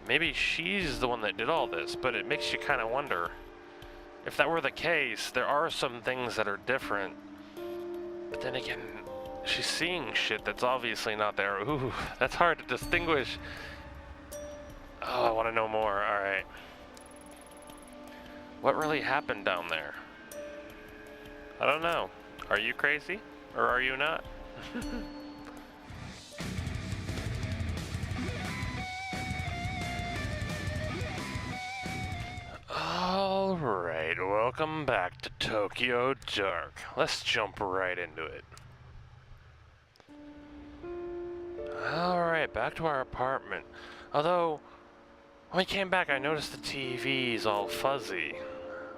maybe she's the one that did all this, but it makes you kind of wonder. If that were the case, there are some things that are different. But then again, she's seeing shit that's obviously not there. Ooh, that's hard to distinguish. Oh, I want to know more. Alright. What really happened down there? I don't know. Are you crazy? Or are you not? Alright, welcome back to Tokyo Dark. Let's jump right into it. Alright, back to our apartment. Although, when we came back I noticed the TV's all fuzzy.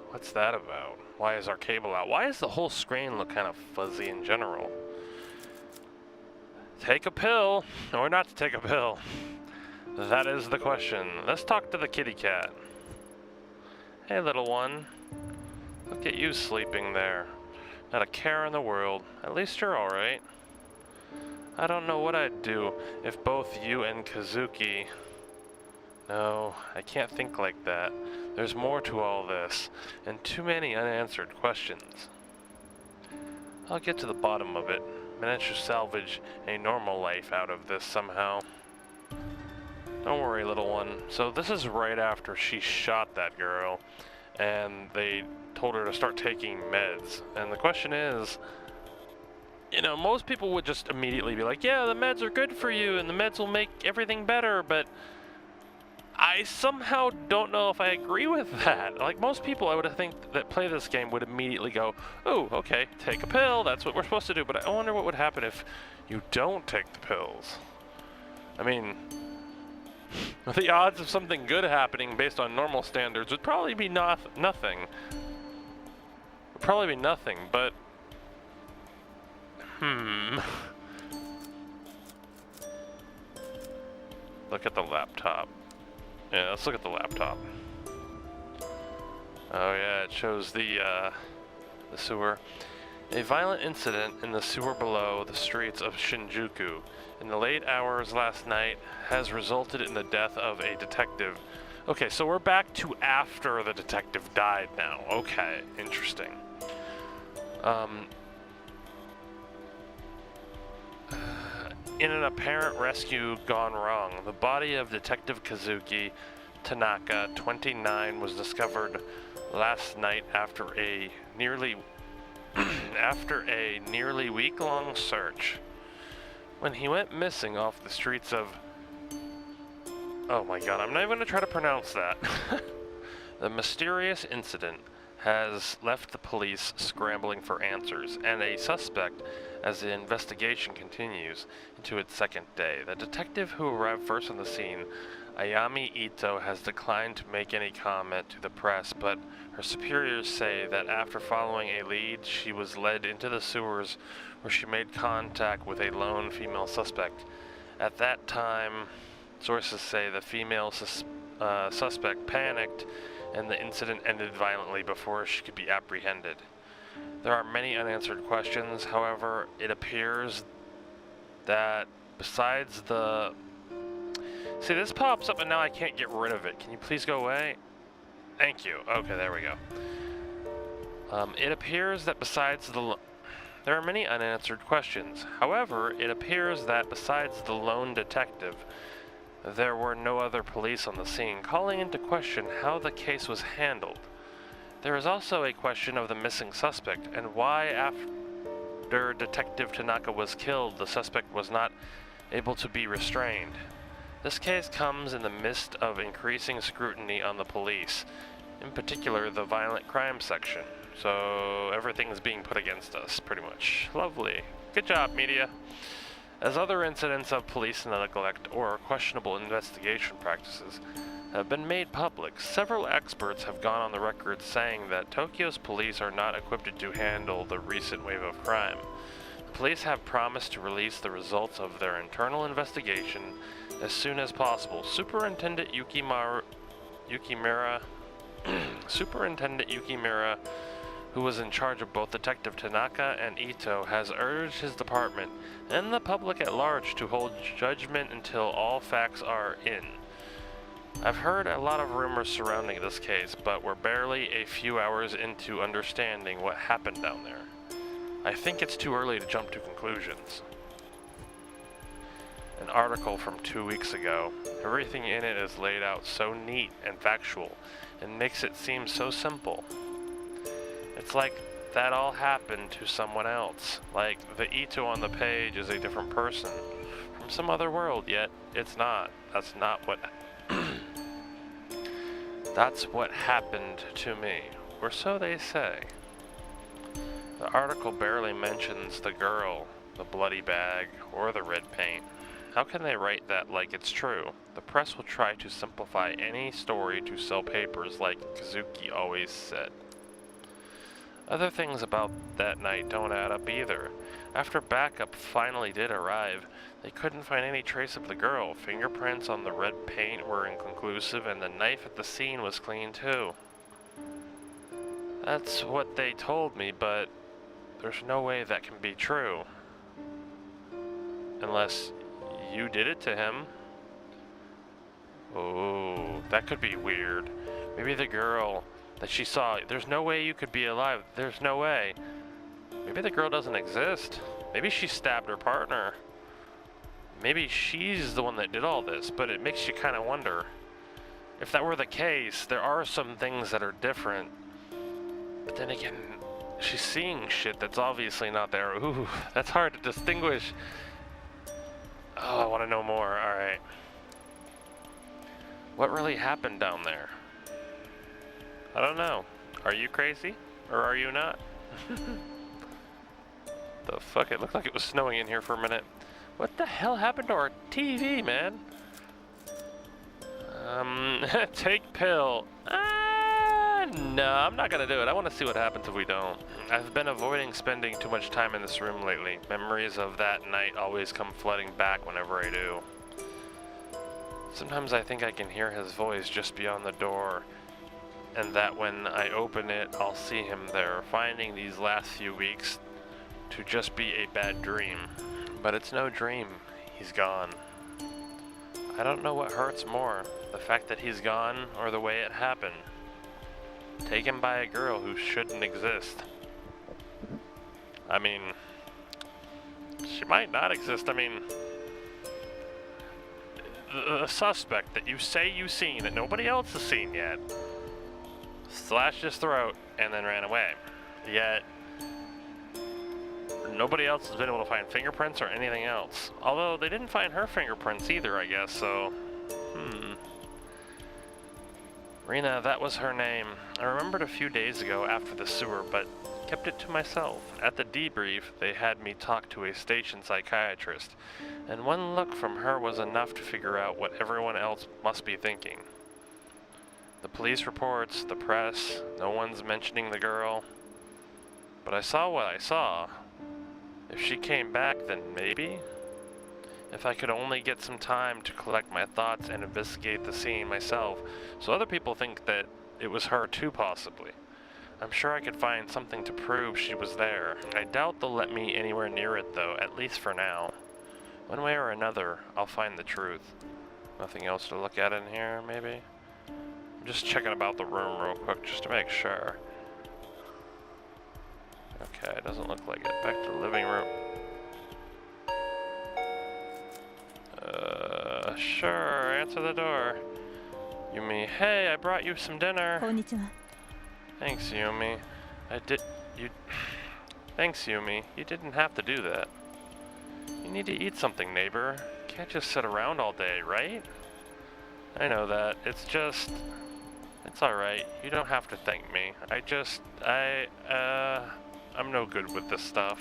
What's that about? Why is our cable out? Why does the whole screen look kind of fuzzy in general? Take a pill, or not to take a pill. That is the question. Let's talk to the kitty cat. Hey, little one. Look at you sleeping there. Not a care in the world. At least you're alright. I don't know what I'd do if both you and Kazuki... No, I can't think like that. There's more to all this, and too many unanswered questions. I'll get to the bottom of it. Manage to salvage a normal life out of this somehow. Don't worry, little one. So this is right after she shot that girl, and they told her to start taking meds. And the question is, you know, most people would just immediately be like, yeah, the meds are good for you, and the meds will make everything better, but I somehow don't know if I agree with that. Like, most people I would think that play this game would immediately go, oh, okay, take a pill, that's what we're supposed to do, but I wonder what would happen if you don't take the pills. I mean, the odds of something good happening based on normal standards would probably be nothing. Would probably be nothing, but... Look at the laptop. Yeah, let's look at the laptop. Oh yeah, it shows the sewer. A violent incident in the sewer below the streets of Shinjuku in the late hours last night has resulted in the death of a detective. Okay, so we're back to after the detective died now. Okay, interesting. In an apparent rescue gone wrong, the body of Detective Kazuki Tanaka, 29, was discovered last night after a nearly week-long search. When he went missing off the streets of... Oh my god, I'm not even going to try to pronounce that. The mysterious incident has left the police scrambling for answers, and a suspect as the investigation continues into its second day. The detective who arrived first on the scene, Ayami Itō, has declined to make any comment to the press, but her superiors say that after following a lead, she was led into the sewers where she made contact with a lone female suspect. At that time, sources say the female suspect panicked and the incident ended violently before she could be apprehended. There are many unanswered questions. However, it appears that besides the... See, this pops up and now I can't get rid of it. Can you please go away? Thank you. Okay, there we go. It appears that besides the... There are many unanswered questions. However, it appears that besides the lone detective, there were no other police on the scene, calling into question how the case was handled. There is also a question of the missing suspect, and why after Detective Tanaka was killed, the suspect was not able to be restrained. This case comes in the midst of increasing scrutiny on the police, in particular the violent crime section. So everything's being put against us, pretty much. Lovely. Good job, media. As other incidents of police neglect or questionable investigation practices have been made public, several experts have gone on the record saying that Tokyo's police are not equipped to handle the recent wave of crime. The police have promised to release the results of their internal investigation as soon as possible. Superintendent Yukimura, who was in charge of both Detective Tanaka and Itō, has urged his department and the public at large to hold judgment until all facts are in. I've heard a lot of rumors surrounding this case, but we're barely a few hours into understanding what happened down there. I think it's too early to jump to conclusions. An article from 2 weeks ago. Everything in it is laid out so neat and factual, and makes it seem so simple. It's like that all happened to someone else. Like the Itō on the page is a different person from some other world, yet it's not. That's not what... That's what happened to me, or so they say. The article barely mentions the girl, the bloody bag, or the red paint. How can they write that like it's true? The press will try to simplify any story to sell papers, like Kazuki always said. Other things about that night don't add up either. After backup finally did arrive, they couldn't find any trace of the girl. Fingerprints on the red paint were inconclusive, and the knife at the scene was clean too. That's what they told me, but there's no way that can be true. Unless you did it to him. Oh, that could be weird. Maybe the girl that she saw, there's no way you could be alive. There's no way. Maybe the girl doesn't exist. Maybe she stabbed her partner. Maybe she's the one that did all this, but it makes you kind of wonder. If that were the case, there are some things that are different. But then again, she's seeing shit that's obviously not there. Ooh, that's hard to distinguish. Oh, I want to know more. Alright. What really happened down there? I don't know. Are you crazy? Or are you not? The fuck? It looked like it was snowing in here for a minute. What the hell happened to our TV, man? Take pill. No, I'm not gonna do it. I want to see what happens if we don't. I've been avoiding spending too much time in this room lately. Memories of that night always come flooding back whenever I do. Sometimes I think I can hear his voice just beyond the door, and that when I open it, I'll see him there, finding these last few weeks to just be a bad dream. But it's no dream. He's gone. I don't know what hurts more, the fact that he's gone or the way it happened. Taken by a girl who shouldn't exist. I mean, she might not exist. I mean, the suspect that you say you've seen that nobody else has seen yet slashed his throat and then ran away. Yet, nobody else has been able to find fingerprints or anything else. Although they didn't find her fingerprints either, I guess, so... Rina, that was her name. I remembered a few days ago after the sewer, but kept it to myself. At the debrief, they had me talk to a station psychiatrist, and one look from her was enough to figure out what everyone else must be thinking. The police reports, the press, no one's mentioning the girl. But I saw what I saw. If she came back, then maybe? If I could only get some time to collect my thoughts and investigate the scene myself, so other people think that it was her too, possibly. I'm sure I could find something to prove she was there. I doubt they'll let me anywhere near it, though, at least for now. One way or another, I'll find the truth. Nothing else to look at in here, maybe? I'm just checking about the room real quick, just to make sure. Okay, it doesn't look like it. Back to the living room. Sure, answer the door. Yumi, hey, I brought you some dinner. Konnichiwa. Thanks, Yumi. Thanks, Yumi. You didn't have to do that. You need to eat something, neighbor. Can't just sit around all day, right? I know that. It's alright. You don't have to thank me. I'm no good with this stuff.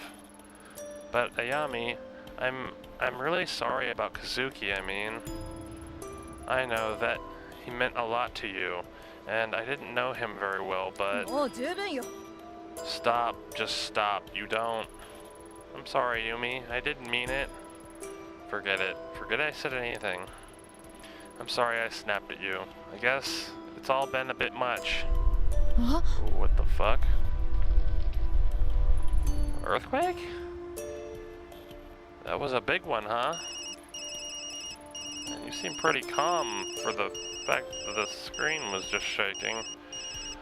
But Ayami, I'm really sorry about Kazuki, I mean. I know that he meant a lot to you, and I didn't know him very well, but... Stop, just stop, you don't. I'm sorry, Yumi, I didn't mean it. Forget it. Forget I said anything. I'm sorry I snapped at you. I guess it's all been a bit much. Huh? What the fuck? Earthquake? That was a big one, huh? And you seem pretty calm for the fact that the screen was just shaking.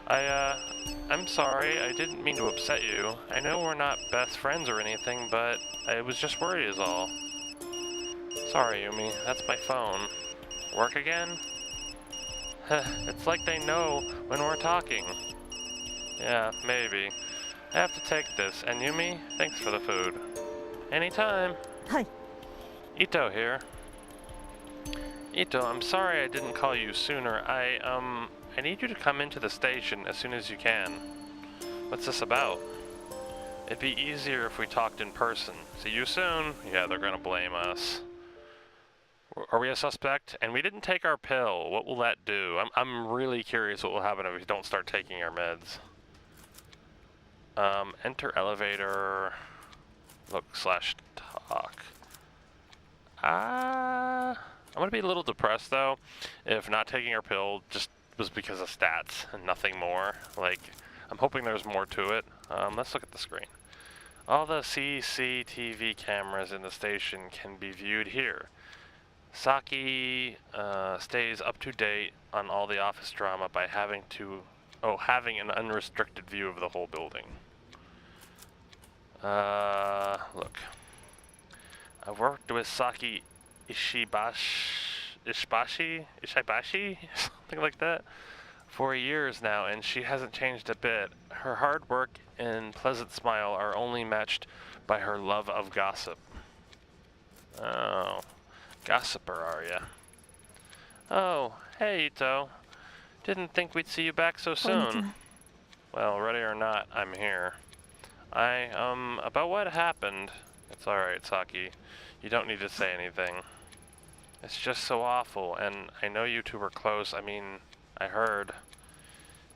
I'm sorry, I didn't mean to upset you. I know we're not best friends or anything, but I was just worried is all. Sorry, Yumi, that's my phone. Work again? It's like they know when we're talking. Yeah, maybe. I have to take this, and Yumi, thanks for the food. Anytime. Hi. Itō here. Itō, I'm sorry I didn't call you sooner. I need you to come into the station as soon as you can. What's this about? It'd be easier if we talked in person. See you soon. Yeah, they're gonna blame us. Are we a suspect? And we didn't take our pill. What will that do? I'm really curious what will happen if we don't start taking our meds. Enter elevator. Look/talk. I'm gonna be a little depressed though if not taking our pill just was because of stats and nothing more. Like, I'm hoping there's more to it. Let's look at the screen. All the CCTV cameras in the station can be viewed here. Saki stays up to date on all the office drama by having an unrestricted view of the whole building. Look. I've worked with Saki Ishibashi, something like that, for years now, and she hasn't changed a bit. Her hard work and pleasant smile are only matched by her love of gossip. Oh, gossiper, are ya? Oh, hey, Itō. Didn't think we'd see you back so soon. Well, ready or not, I'm here. About what happened? It's alright, Saki. You don't need to say anything. It's just so awful, and I know you two were close. I mean, I heard.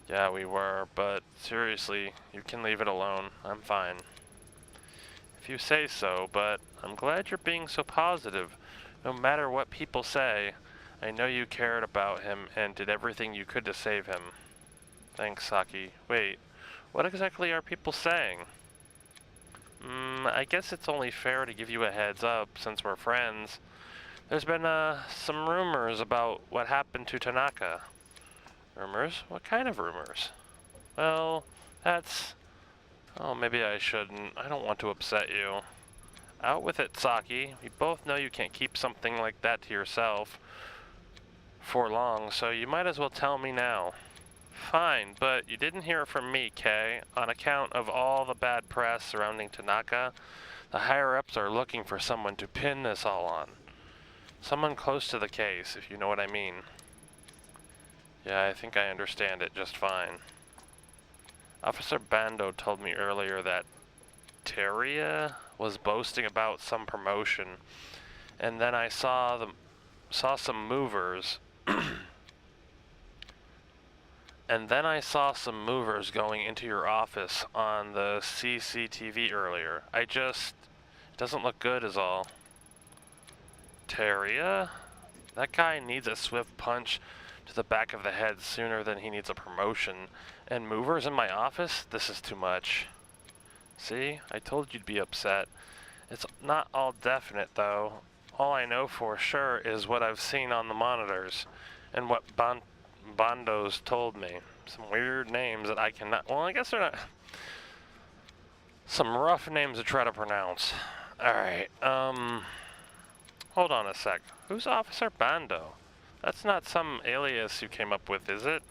Yeah, we were, but seriously, you can leave it alone. I'm fine. If you say so, but I'm glad you're being so positive. No matter what people say, I know you cared about him and did everything you could to save him. Thanks, Saki. Wait, what exactly are people saying? I guess it's only fair to give you a heads up since we're friends. There's been some rumors about what happened to Tanaka. Rumors? What kind of rumors? Well, that's... Oh, maybe I shouldn't. I don't want to upset you. Out with it, Saki. We both know you can't keep something like that to yourself for long, so you might as well tell me now. Fine, but you didn't hear it from me, Kay. On account of all the bad press surrounding Tanaka, the higher-ups are looking for someone to pin this all on. Someone close to the case, if you know what I mean. Yeah, I think I understand it just fine. Officer Bando told me earlier that Teria was boasting about some promotion, and then I saw some movers going into your office on the CCTV earlier. It doesn't look good is all. Teria? That guy needs a swift punch to the back of the head sooner than he needs a promotion. And movers in my office? This is too much. See? I told you'd be upset. It's not all definite, though. All I know for sure is what I've seen on the monitors, and what Bando's told me. Some weird names that I cannot... Well, I guess they're not... Some rough names to try to pronounce. Alright, hold on a sec. Who's Officer Bando? That's not some alias you came up with, is it?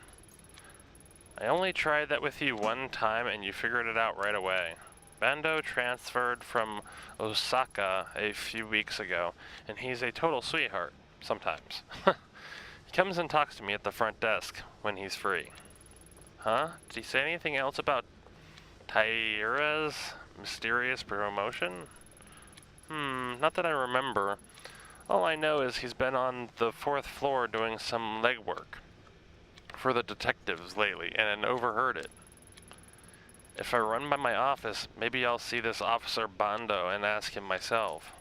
I only tried that with you one time and you figured it out right away. Bando transferred from Osaka a few weeks ago, and he's a total sweetheart, sometimes. He comes and talks to me at the front desk when he's free. Huh? Did he say anything else about Taira's mysterious promotion? Not that I remember. All I know is he's been on the 4th floor doing some legwork for the detectives lately, and overheard it. If I run by my office, maybe I'll see this Officer Bando and ask him myself.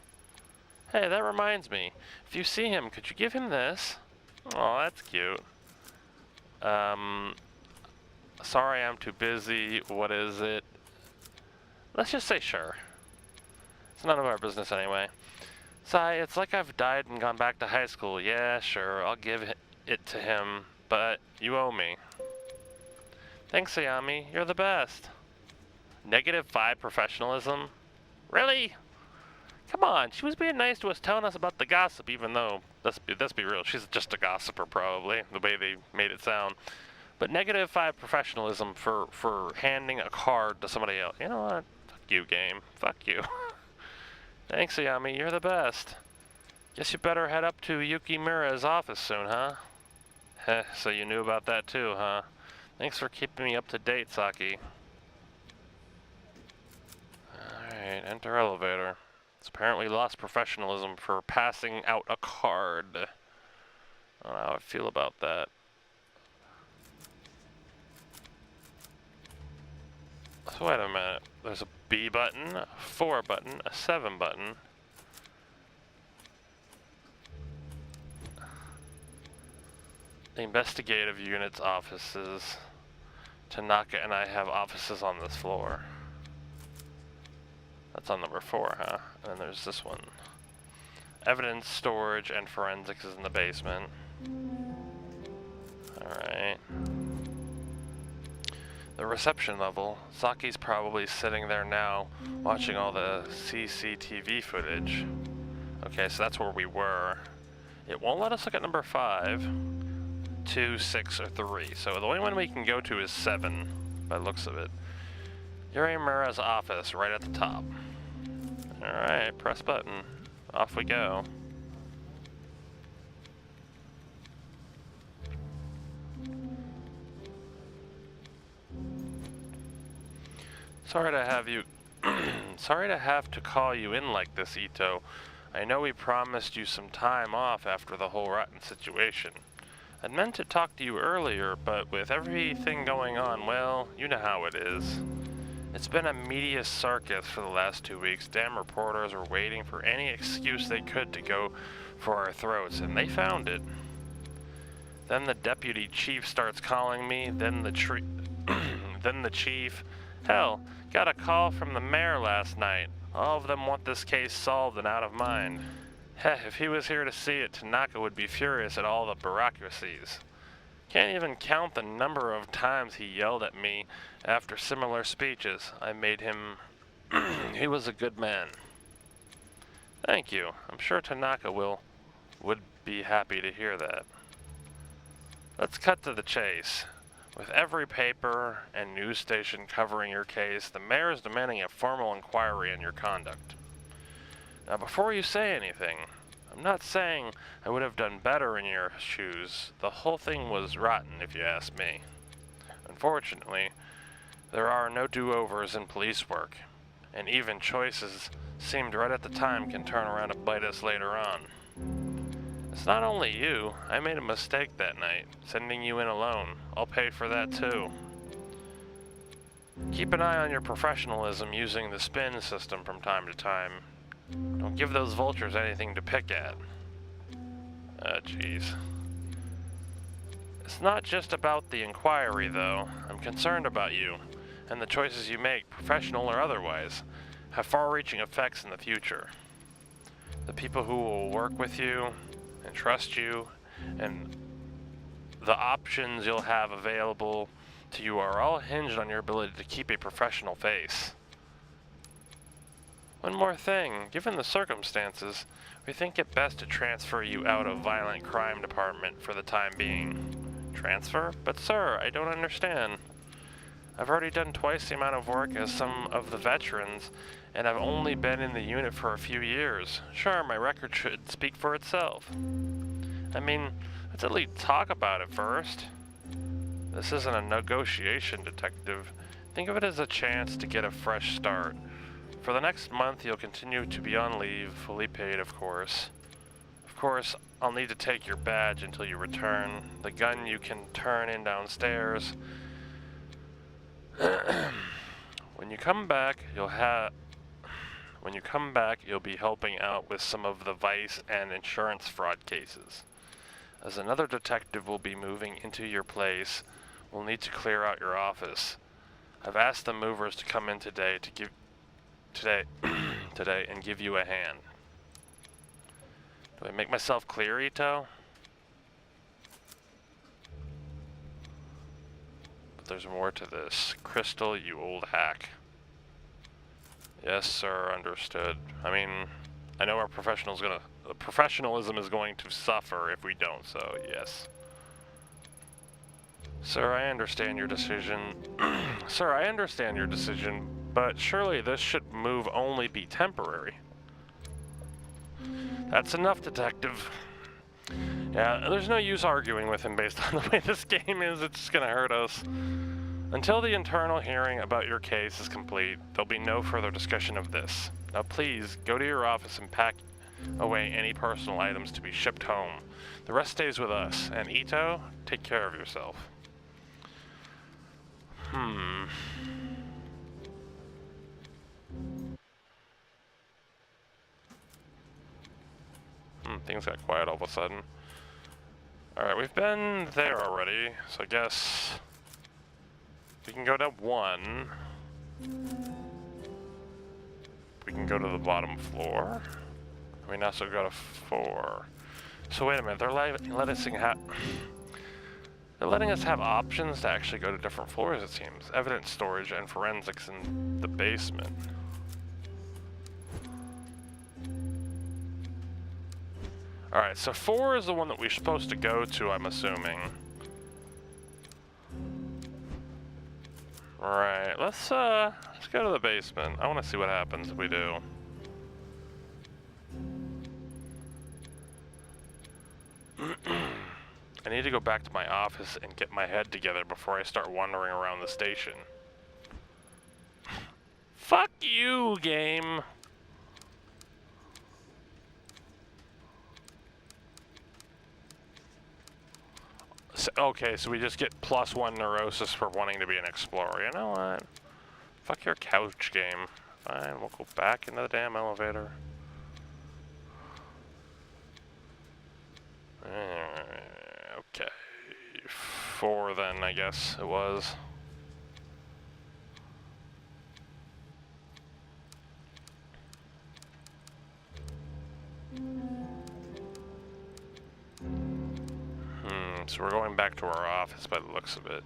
Hey, that reminds me. If you see him, could you give him this? Oh, that's cute. Sorry, I'm too busy. What is it? Let's just say sure. It's none of our business anyway. Sigh, it's like I've died and gone back to high school. Yeah, sure, I'll give it to him, but you owe me. Thanks, Ayami. You're the best. -5 professionalism? Really? Come on, she was being nice to us, telling us about the gossip, even though, let's be real, she's just a gossiper probably, the way they made it sound. But -5 professionalism for handing a card to somebody else. You know what? Fuck you, game. Fuck you. Thanks, Ayami. You're the best. Guess you better head up to Yukimura's office soon, huh? Heh, so you knew about that too, huh? Thanks for keeping me up to date, Saki. Alright, enter elevator. It's apparently lost professionalism for passing out a card. I don't know how I feel about that. So wait a minute. There's a B button, a 4 button, a 7 button. The investigative unit's offices. Tanaka and I have offices on this floor. That's on number 4, huh? And then there's this one. Evidence, storage, and forensics is in the basement. Alright. The reception level. Saki's probably sitting there now, watching all the CCTV footage. Okay, so that's where we were. It won't let us look at number 5, 2, 6, or 3. So the only one we can go to is 7, by the looks of it. Yurimura's office, right at the top. Alright, press button. Off we go. Sorry to have you... Sorry to have to call you in like this, Itō. I know we promised you some time off after the whole rotten situation. I'd meant to talk to you earlier, but with everything going on, well, you know how it is. It's been a media circus for the last 2 weeks. Damn reporters were waiting for any excuse they could to go for our throats, and they found it. Then the deputy chief starts calling me, then the then the chief. Hell, got a call from the mayor last night. All of them want this case solved and out of mind. Heh, if he was here to see it, Tanaka would be furious at all the bureaucracies. Can't even count the number of times he yelled at me after similar speeches. I made him... He was a good man. Thank you. I'm sure Tanaka would be happy to hear that. Let's cut to the chase. With every paper and news station covering your case, the mayor is demanding a formal inquiry on your conduct. Now, before you say anything, I'm not saying I would have done better in your shoes. The whole thing was rotten, if you ask me. Unfortunately, there are no do-overs in police work, and even choices seemed right at the time can turn around and bite us later on. It's not only you. I made a mistake that night, sending you in alone. I'll pay for that too. Keep an eye on your professionalism using the spin system from time to time. Don't give those vultures anything to pick at. Jeez. It's not just about the inquiry, though. I'm concerned about you, and the choices you make, professional or otherwise, have far-reaching effects in the future. The people who will work with you, and trust you, and the options you'll have available to you are all hinged on your ability to keep a professional face. One more thing, given the circumstances, we think it best to transfer you out of Violent Crime Department for the time being. Transfer? But sir, I don't understand. I've already done twice the amount of work as some of the veterans, and I've only been in the unit for a few years. Sure, my record should speak for itself. I mean, let's at least talk about it first. This isn't a negotiation, detective. Think of it as a chance to get a fresh start. For the next month, you'll continue to be on leave, fully paid, of course. Of course, I'll need to take your badge until you return. The gun you can turn in downstairs. When you come back, you'll be helping out with some of the vice and insurance fraud cases. As another detective will be moving into your place, we'll need to clear out your office. I've asked the movers to come in today and give you a hand. Do I make myself clear, Itō? But there's more to this. Crystal, you old hack. Yes, sir, understood. I mean, I know our professionalism is going to suffer if we don't, so yes. Sir, I understand your decision. Sir, I understand your decision, but surely this should move only be temporary. That's enough, Detective. Yeah, there's no use arguing with him based on the way this game is. It's just gonna hurt us. Until the internal hearing about your case is complete, there'll be no further discussion of this. Now please, go to your office and pack away any personal items to be shipped home. The rest stays with us. And Itō, take care of yourself. Things got quiet all of a sudden. Alright, we've been there already, so I guess we can go to 1. We can go to the bottom floor. We can also go to 4. So wait a minute, they're letting us have options to actually go to different floors, it seems. Evidence storage and forensics in the basement. Alright, so 4 is the one that we're supposed to go to, I'm assuming. Alright, let's go to the basement. I want to see what happens if we do. I need to go back to my office and get my head together before I start wandering around the station. Fuck you, game! So, okay, so we just get +1 neurosis for wanting to be an explorer. You know what? Fuck your couch game. Fine, we'll go back into the damn elevator. Okay. 4 then, I guess it was. So we're going back to our office by the looks of it.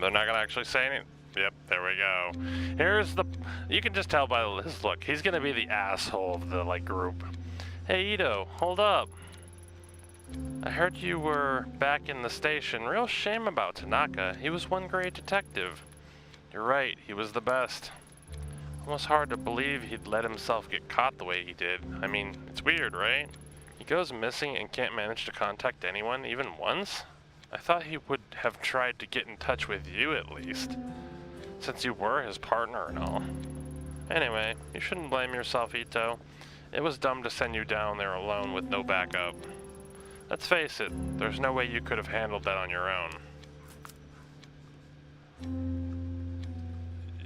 They're not gonna actually say anything. Yep, there we go. Here's the... You can just tell by his look. He's gonna be the asshole of the, group. Hey, Itō, hold up. I heard you were back in the station. Real shame about Tanaka. He was one great detective. You're right, he was the best. Almost hard to believe he'd let himself get caught the way he did. I mean, it's weird, right? He goes missing and can't manage to contact anyone, even once? I thought he would have tried to get in touch with you at least, since you were his partner and all. Anyway, you shouldn't blame yourself, Itō. It was dumb to send you down there alone with no backup. Let's face it, there's no way you could have handled that on your own.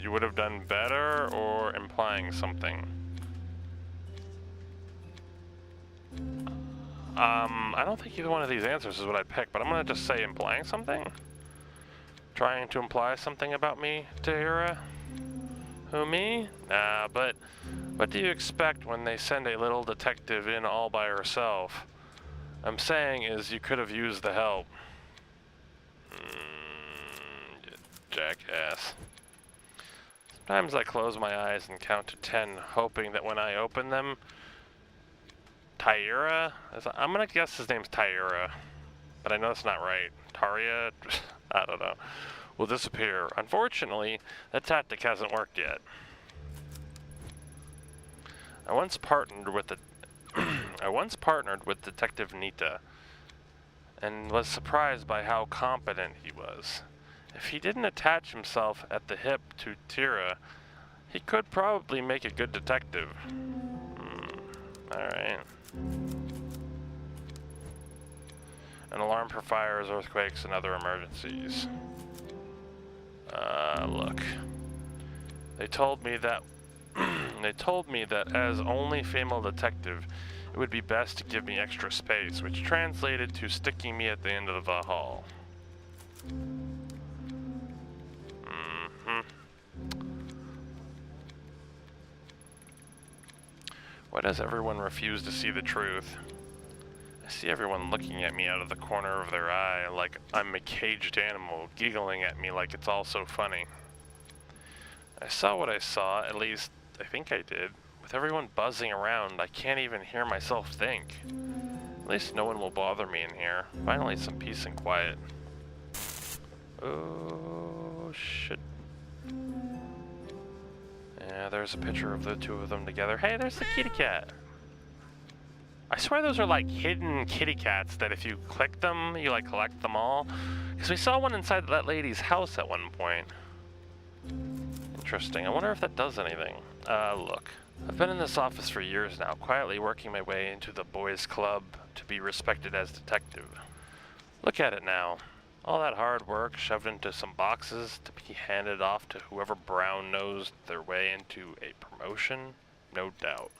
You would have done better, or implying something? I don't think either one of these answers is what I'd pick, but I'm gonna just say implying something? Trying to imply something about me, Tahira? Who, me? Nah, but what do you expect when they send a little detective in all by herself? I'm saying is you could have used the help. You jackass. Sometimes I close my eyes and count to 10, hoping that when I open them, Tahira? I'm gonna guess his name's Tahira, but I know it's not right. Taria? I don't know. Will disappear. Unfortunately, that tactic hasn't worked yet. I once partnered with Detective Nita, and was surprised by how competent he was. If he didn't attach himself at the hip to Tira, he could probably make a good detective. Alright. An alarm for fires, earthquakes, and other emergencies. Look. They told me that as only female detective, it would be best to give me extra space, which translated to sticking me at the end of the hall. Why does everyone refuse to see the truth? I see everyone looking at me out of the corner of their eye like I'm a caged animal, giggling at me like it's all so funny. I saw what I saw, at least I think I did. With everyone buzzing around, I can't even hear myself think. At least no one will bother me in here. Finally, some peace and quiet. Oh, shit. Yeah, there's a picture of the two of them together. Hey, there's the kitty cat. I swear those are like hidden kitty cats that if you click them, you like collect them all. Because we saw one inside that lady's house at one point. Interesting. I wonder if that does anything. Look. I've been in this office for years now, quietly working my way into the boys' club to be respected as detective. Look at it now. All that hard work shoved into some boxes to be handed off to whoever brown-nosed their way into a promotion? No doubt.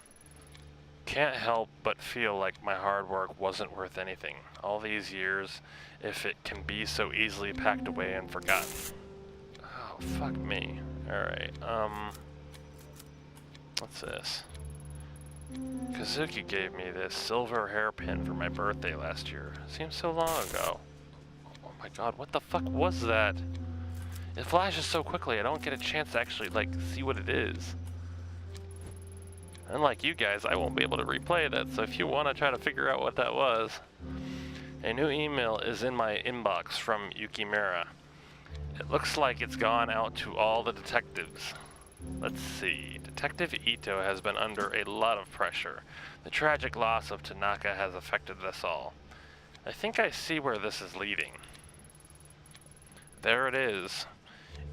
Can't help but feel like my hard work wasn't worth anything. All these years, if it can be so easily packed away and forgotten. Oh, fuck me. Alright, what's this? Kazuki gave me this silver hairpin for my birthday last year. Seems so long ago. Oh my god, what the fuck was that? It flashes so quickly, I don't get a chance to actually, like, see what it is. Unlike you guys, I won't be able to replay that, so if you want to try to figure out what that was. A new email is in my inbox from Yukimura. It looks like it's gone out to all the detectives. Let's see. Detective Itō has been under a lot of pressure. The tragic loss of Tanaka has affected us all. I think I see where this is leading. There it is.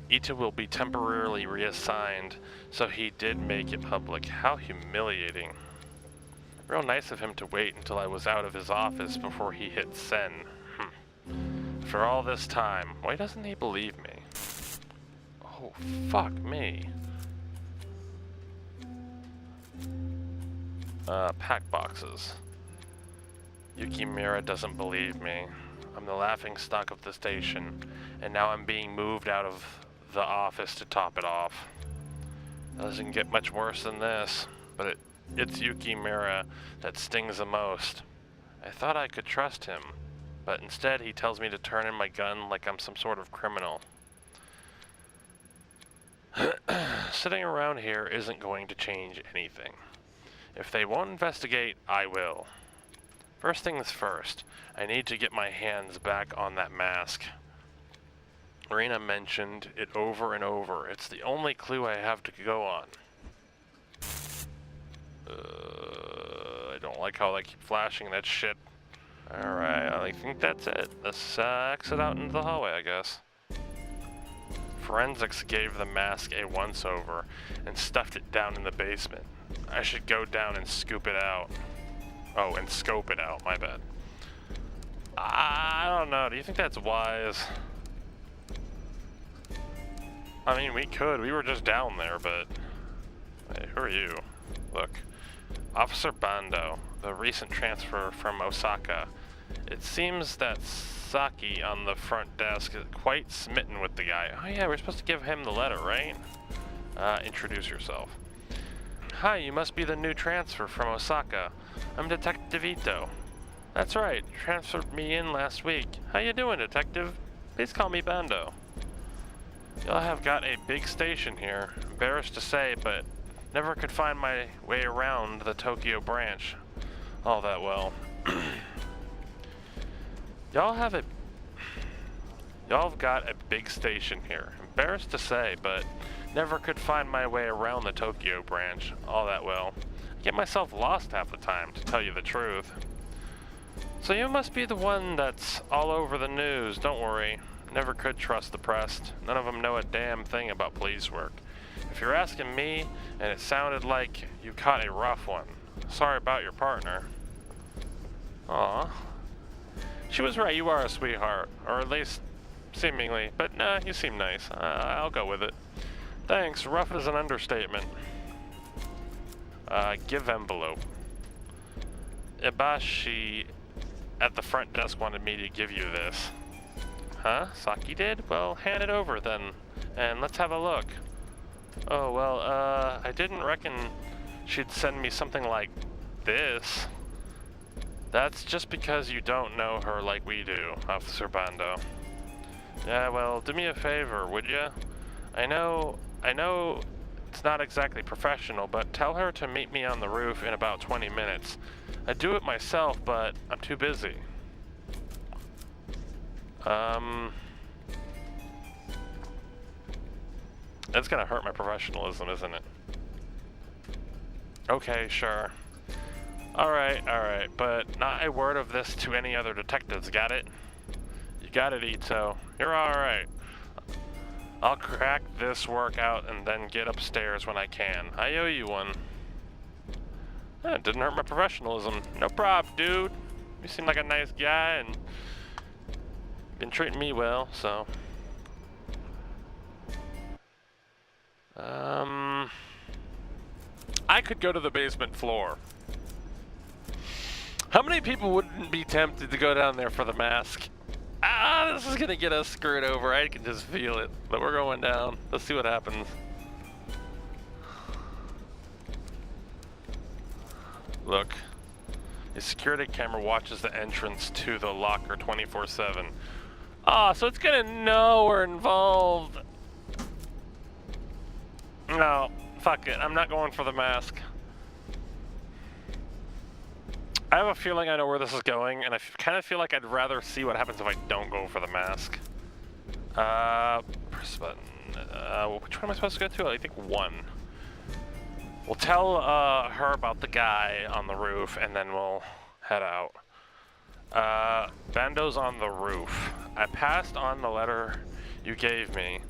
Itō will be temporarily reassigned, so he did make it public. How humiliating. Real nice of him to wait until I was out of his office before he hit send. For all this time, why doesn't he believe me? Oh, fuck me. Pack boxes. Yukimura doesn't believe me. I'm the laughing stock of the station, and now I'm being moved out of the office to top it off. Doesn't get much worse than this, but it's Yukimura that stings the most. I thought I could trust him, but instead he tells me to turn in my gun like I'm some sort of criminal. Sitting around here isn't going to change anything. If they won't investigate, I will. First things first, I need to get my hands back on that mask. Marina mentioned it over and over. It's the only clue I have to go on. I don't like how they keep flashing that shit. Alright, I think that's it. Let's exit out into the hallway, I guess. Forensics gave the mask a once-over and stuffed it down in the basement. I should go down and scoop it out. Oh, and scope it out, my bad. I don't know, do you think that's wise? I mean, we could. We were just down there, but... Hey, who are you? Look. Officer Bando, the recent transfer from Osaka. It seems that Saki on the front desk is quite smitten with the guy. Oh yeah, we're supposed to give him the letter, right? Introduce yourself. Hi, you must be the new transfer from Osaka. I'm Detective Itō. That's right, transferred me in last week. How you doing, Detective? Please call me Bando. Y'all have got a big station here. Embarrassed to say, but never could find my way around the Tokyo branch all that well. Y'all have got a big station here. Embarrassed to say, but never could find my way around the Tokyo branch all that well. I get myself lost half the time, to tell you the truth. So you must be the one that's all over the news, don't worry. Never could trust the press. None of them know a damn thing about police work. If you're asking me, and it sounded like you caught a rough one. Sorry about your partner. Aw. She was right, you are a sweetheart. Or at least, seemingly. But nah, you seem nice. I'll go with it. Thanks, rough is an understatement. Give envelope. Ibashi at the front desk wanted me to give you this. Huh? Saki did? Well, hand it over then, and let's have a look. Oh, well, I didn't reckon she'd send me something like this. That's just because you don't know her like we do, Officer Bando. Yeah, well, do me a favor, would ya? I know it's not exactly professional, but tell her to meet me on the roof in about 20 minutes. I'd do it myself, but I'm too busy. That's gonna hurt my professionalism, isn't it? Okay, sure. Alright, but not a word of this to any other detectives, got it? You got it, Itō. You're alright. I'll crack this work out and then get upstairs when I can. I owe you one. It didn't hurt my professionalism. No prob, dude. You seem like a nice guy and been treating me well, so. I could go to the basement floor. How many people wouldn't be tempted to go down there for the mask? Ah, this is gonna get us screwed over. I can just feel it. But we're going down. Let's see what happens. Look. A security camera watches the entrance to the locker 24/7. Ah, so it's gonna know we're involved. No, fuck it. I'm not going for the mask. I have a feeling I know where this is going, and I kind of feel like I'd rather see what happens if I don't go for the mask. Press button. Which one am I supposed to go to? I think 1. We'll tell her about the guy on the roof, and then we'll head out. Bando's on the roof. I passed on the letter you gave me.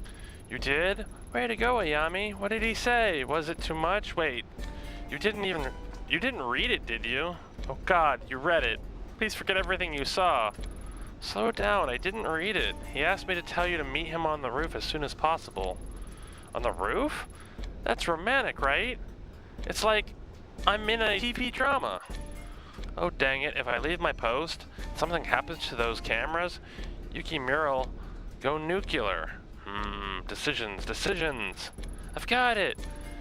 You did? Way to go, Ayami. What did he say? Was it too much? Wait, you didn't read it, did you? Oh God, you read it. Please forget everything you saw. Slow down, I didn't read it. He asked me to tell you to meet him on the roof as soon as possible. On the roof? That's romantic, right? It's like I'm in a TV drama. Oh dang it, if I leave my post, something happens to those cameras, Yukimura go nuclear. Decisions. I've got it.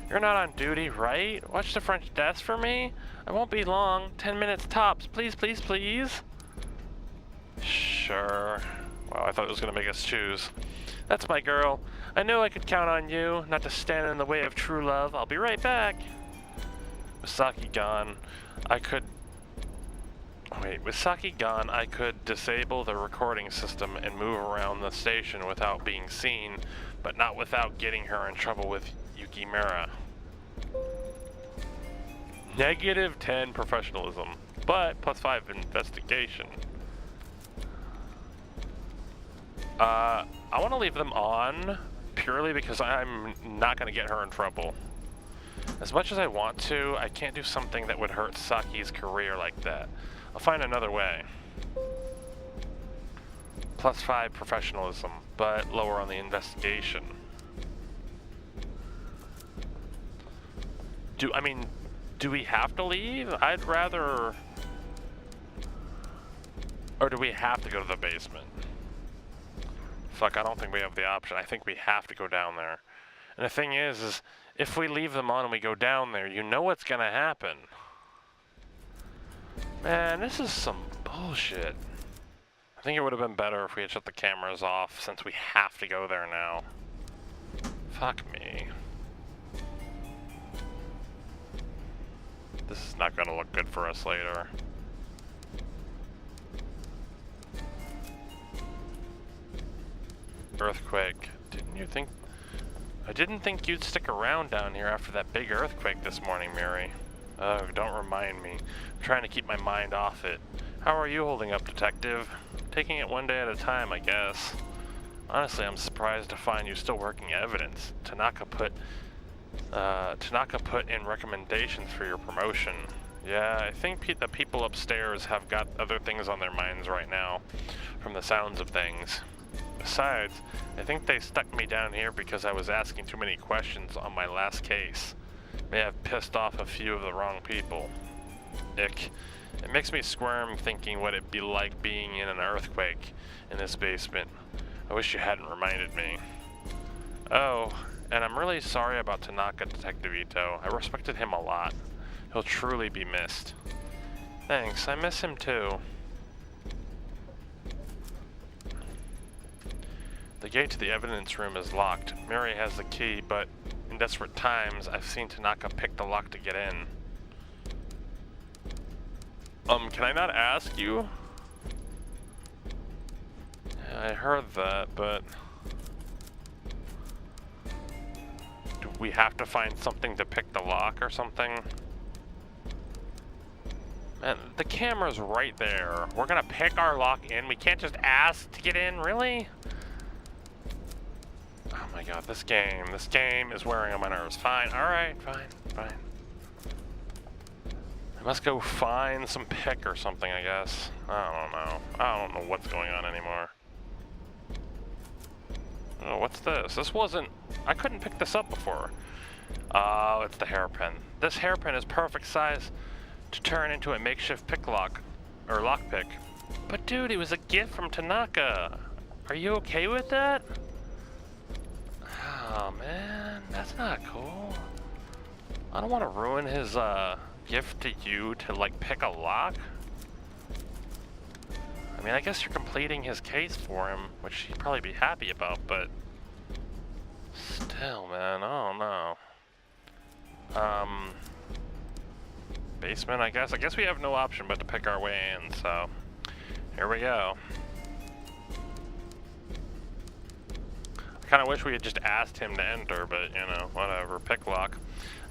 You're not on duty, right? Watch the front desk for me. I won't be long. 10 minutes tops. Please, please, please. Sure. Wow, I thought it was gonna make us choose. That's my girl. I knew I could count on you, not to stand in the way of true love. I'll be right back. With Saki gone, I could disable the recording system and move around the station without being seen, but not without getting her in trouble with Yukimura. -10 professionalism, but +5 investigation. I want to leave them on purely because I'm not going to get her in trouble. As much as I want to, I can't do something that would hurt Saki's career like that. I'll find another way. +5 professionalism, but lower on the investigation. Do we have to leave? I'd rather... Or do we have to go to the basement? Fuck, I don't think we have the option. I think we have to go down there. And the thing is if we leave them on and we go down there, you know what's gonna happen. Man, this is some bullshit. I think it would have been better if we had shut the cameras off since we have to go there now. Fuck me. This is not gonna look good for us later. Earthquake. I didn't think you'd stick around down here after that big earthquake this morning, Miri. Oh, don't remind me. I'm trying to keep my mind off it. How are you holding up, Detective? Taking it one day at a time, I guess. Honestly, I'm surprised to find you still working evidence. Tanaka put in recommendations for your promotion. Yeah, I think the people upstairs have got other things on their minds right now, from the sounds of things. Besides, I think they stuck me down here because I was asking too many questions on my last case. May have pissed off a few of the wrong people. Ick. It makes me squirm thinking what it'd be like being in an earthquake in this basement. I wish you hadn't reminded me. Oh, and I'm really sorry about Tanaka, Detective Itō. I respected him a lot. He'll truly be missed. Thanks, I miss him too. The gate to the evidence room is locked. Mary has the key, but in desperate times, I've seen Tanaka pick the lock to get in. Can I not ask you? Yeah, I heard that, but... do we have to find something to pick the lock or something? Man, the camera's right there. We're gonna pick our lock in. We can't just ask to get in, really? Oh my god, this game is wearing on my nerves. Fine, alright, fine. I must go find some pick or something, I guess. I don't know what's going on anymore. Oh, what's this? I couldn't pick this up before. Oh, it's the hairpin. This hairpin is perfect size to turn into a makeshift pick lock, or lockpick. But dude, it was a gift from Tanaka. Are you okay with that? Oh man, that's not cool. I don't want to ruin his gift to you to like pick a lock. I mean, I guess you're completing his case for him, which he'd probably be happy about, but still, man, I don't know. Basement, I guess. I guess we have no option but to pick our way in, so here we go. I kind of wish we had just asked him to enter, but, you know, whatever. Pick lock.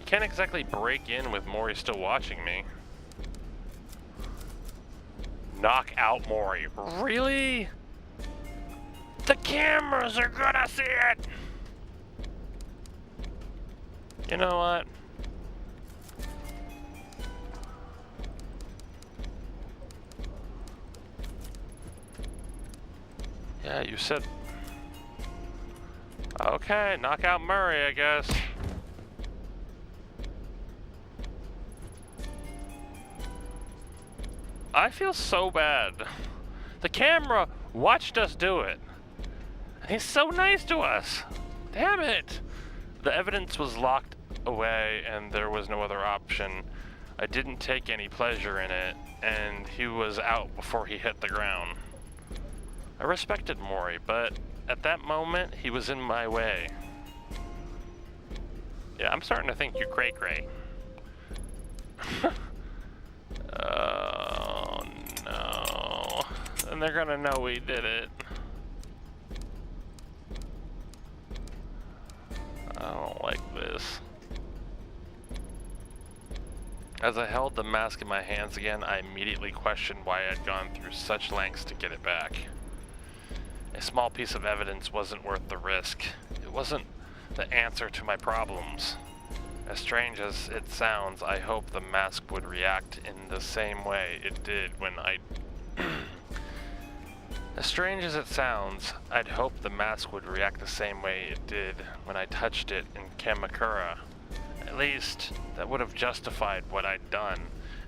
I can't exactly break in with Mori still watching me. Knock out Mori. Really? The cameras are gonna see it! You know what? Yeah, you said... okay, knock out Murray, I guess. I feel so bad. The camera watched us do it. And he's so nice to us. Damn it. The evidence was locked away and there was no other option. I didn't take any pleasure in it, and he was out before he hit the ground. I respected Mori, but at that moment, he was in my way. Yeah, I'm starting to think you're cray-cray. Oh, no. And they're gonna know we did it. I don't like this. As I held the mask in my hands again, I immediately questioned why I had gone through such lengths to get it back. A small piece of evidence wasn't worth the risk. It wasn't the answer to my problems. As strange as it sounds, I hope the mask would react in the same way it did when I... As strange as it sounds, I'd hope the mask would react the same way it did when I touched it in Kamakura. At least, that would have justified what I'd done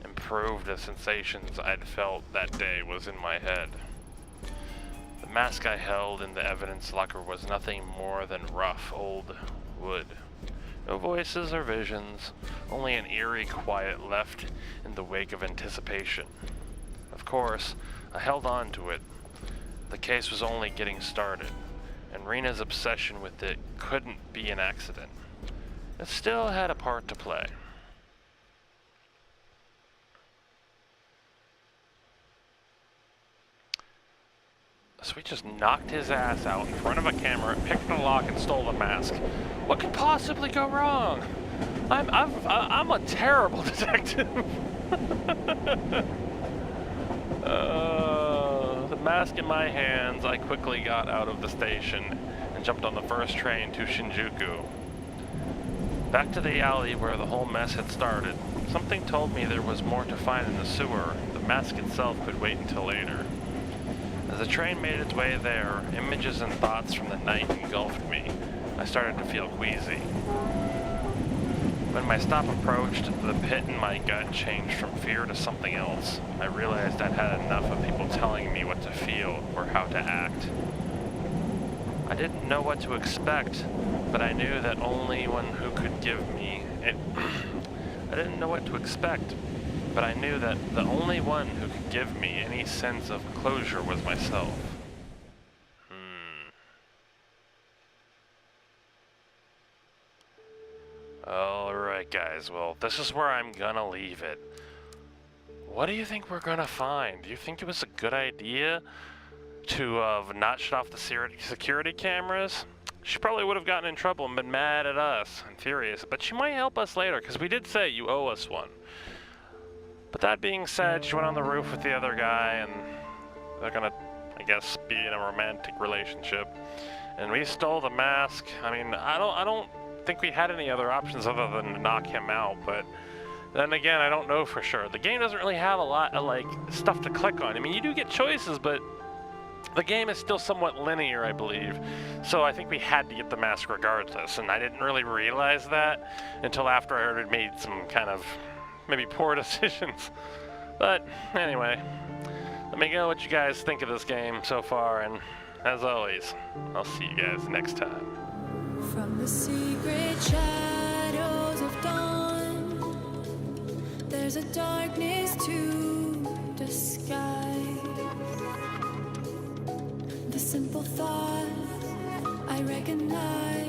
and proved the sensations I'd felt that day was in my head. The mask I held in the evidence locker was nothing more than rough old wood. No voices or visions, only an eerie quiet left in the wake of anticipation. Of course, I held on to it. The case was only getting started, and Rina's obsession with it couldn't be an accident. It still had a part to play. So we just knocked his ass out in front of a camera, picked the lock, and stole the mask. What could possibly go wrong? I'm a terrible detective. The mask in my hands, I quickly got out of the station and jumped on the first train to Shinjuku. Back to the alley where the whole mess had started. Something told me there was more to find in the sewer. The mask itself could wait until later. As the train made its way there, images and thoughts from the night engulfed me. I started to feel queasy. When my stop approached, the pit in my gut changed from fear to something else. I realized I'd had enough of people telling me what to feel or how to act. I didn't know what to expect, but I knew that only one who could give me I didn't know what to expect, but I knew that the only one who could give me any sense of closure was myself. Alright guys, well, this is where I'm gonna leave it. What do you think we're gonna find? Do you think it was a good idea to have not shut off the security cameras? She probably would have gotten in trouble and been mad at us and furious, but she might help us later, because we did say you owe us one. But that being said, she went on the roof with the other guy, and they're gonna, I guess, be in a romantic relationship. And we stole the mask. I mean, I don't think we had any other options other than to knock him out, but then again, I don't know for sure. The game doesn't really have a lot of, like, stuff to click on. I mean, you do get choices, but the game is still somewhat linear, I believe. So I think we had to get the mask regardless, and I didn't really realize that until after I already made some kind of maybe poor decisions. But anyway, let me know what you guys think of this game so far, and as always, I'll see you guys next time. From the secret shadows of dawn, there's a darkness to disguise. The simple thought I recognize.